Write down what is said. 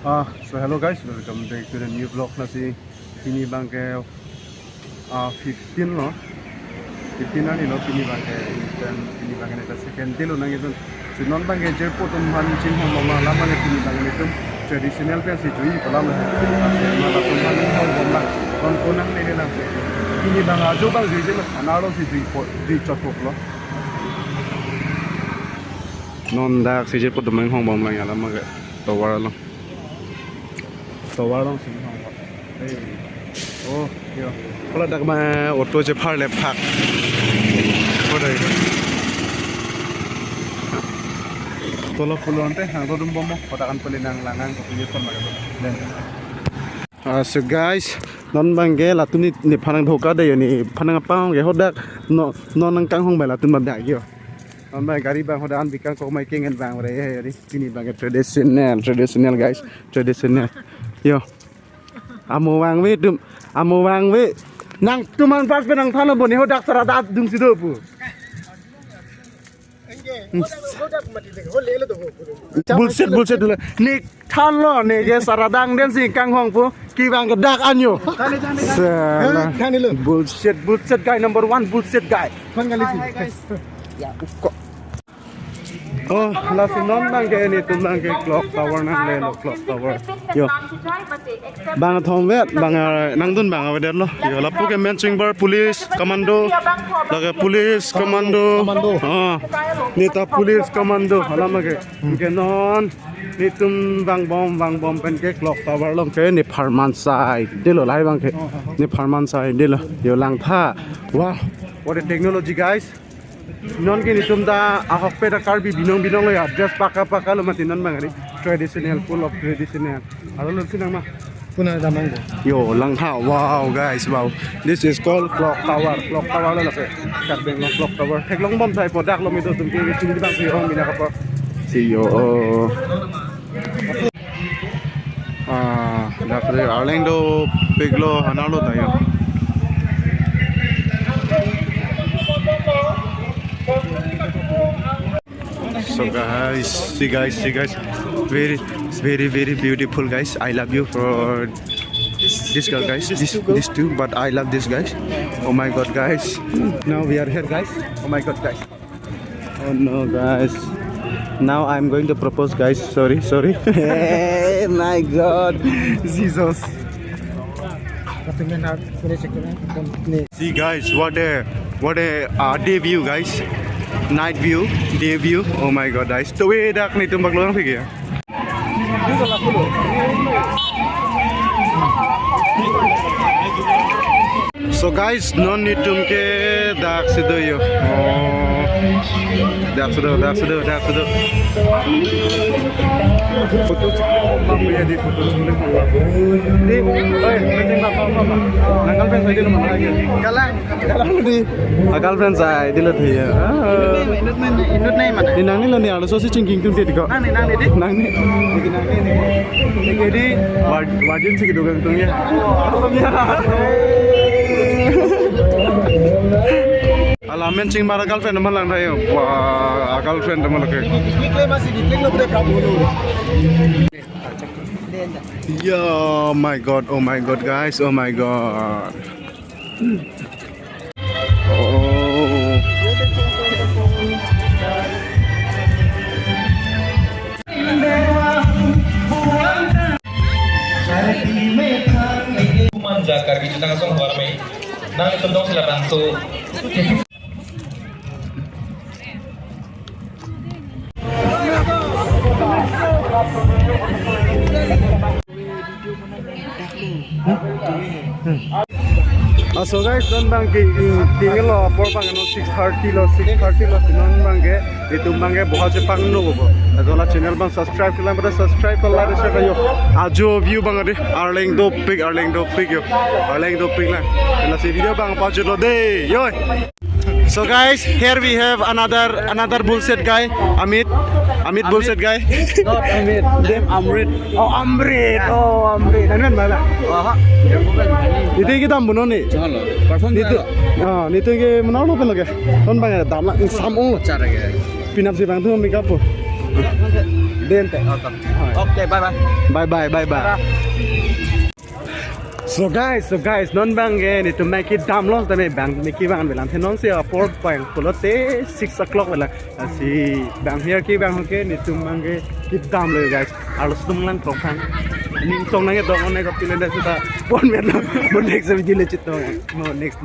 So hello guys, welcome back to the new vlog na si Pini Bangke 15 no. 15 na ni no Pini Bangke dan Pini Bangke na second day lo nang ito. Si non Bangke je po tum han chin hong mong la man Pini Bangke ito traditional pe si jui pala ma ma la tum han hong mong la kon konang ne la Pini Bangka jo bang jui je na lo si jui po jui chok lo. Non dak si je po tum hong mong la ya la ma ga to war lo. Tawar long sing hong wa. Oh, yo. Kalau dak ma auto je phar le phak. Ko dai. Tolo pulon te hang to dum bomo kotakan pelinang lanang ko punya son ma ga. So guys, non bangge latun ni phanang thoka dai ni phanang paung ge hodak no nang kang hong ba latun ba dak yo. Non bang gari bang hodan bikang ko mai kengen bang re ri kini bang traditional guys, traditional. Yo, amo wang we, nang tuman pas penang thalo boni hodak saradat dung sido pu. Bullshit dulu. Ni thalo ne je saradang den si kang hong pu ki bang gedak anyo. Bullshit guy number 1 bullshit guy. Ya, oh, lasi non bang ke ni tum bang ke clock tower nang le clock tower. Yo. Bang thom vet bang nang dun bang ave lo. Yo lapu ke menching bar police commando. Laga police commando. Ni ta police commando halama ke non ni tum bang bom pen ke clock tower lo ke ni Farman side. Dilo lai bang ke. Ni Farman side dilo. Yo lang tha. Wow, what a technology guys. Non ke nitum da ahok pe da karbi binong lo ya just paka lo mati non bangari traditional full of traditional aro lo sinang ma puna da mango yo lang tha wow guys wow this is called clock tower lo ke kat beng lo clock tower thek long bom thai product lo mi do tum ke sin di bang si hong mina ka po si yo da pre Orlando piglo hanalo tayo. So guys, see guys, very beautiful guys. I love you for this girl guys, this two, but I love this guys. Oh my god guys, now we are here guys. Oh my god guys. Oh no guys, now I'm going to propose guys. Sorry. Hey my god, Jesus. See guys, what a day view guys. Night view, day view. Oh my god guys. To we dak ni tumbak lo nang pigi. So guys, non ni tumke dak sido yo. Dak sido. Foto mampu ya di foto sebelum keluar. Di, meeting apa? Nanggal friends saya di rumah lagi. Kalang di. Nanggal friends saya di lot ya. Inut nai mana? Di nang ni lo ni ada sosi cingking tu dia kok. Nang ni. Jadi wajib sih gitu kan tungnya. Alah mencing mara girlfriend naman lang tayo. Wah, girlfriend naman lagi. Yeah, oh my god guys, oh my god. Oh. Manjakar di tengah song warmai. Nang itu dong sila bantu. So guys, non bang tinggal lo por bang no 630 lo non bang ke itu bang ke बहुत से pang no bo adola channel bang subscribe kala pada subscribe kala share kayo ajo view bang ade Orlando pig yo Orlando pig la kala si video bang pa lo de yo. So guys, here we have another bullshit guy, Amit bullshit guy. Not Amit, Amrit. Oh Amrit. Nan mana? Itu kita bunuh nih. Jangan lo, perform Itu, itu ke mana lo pen lagi? Kan bang ada dalam samong lo. Cara ke? Pinap si bang tu make up. Dente. Okay, bye-bye. Bye. So guys, non bang ni to make it dam long tame bang ni ki bang belan thenon se port bang pulote 6 o'clock bela si bang here ki bang hoke ni to mange ki dam lo guys alos tumlan profang ni song nang dong on ne ko pilen da suta bon met lo next video le chito no next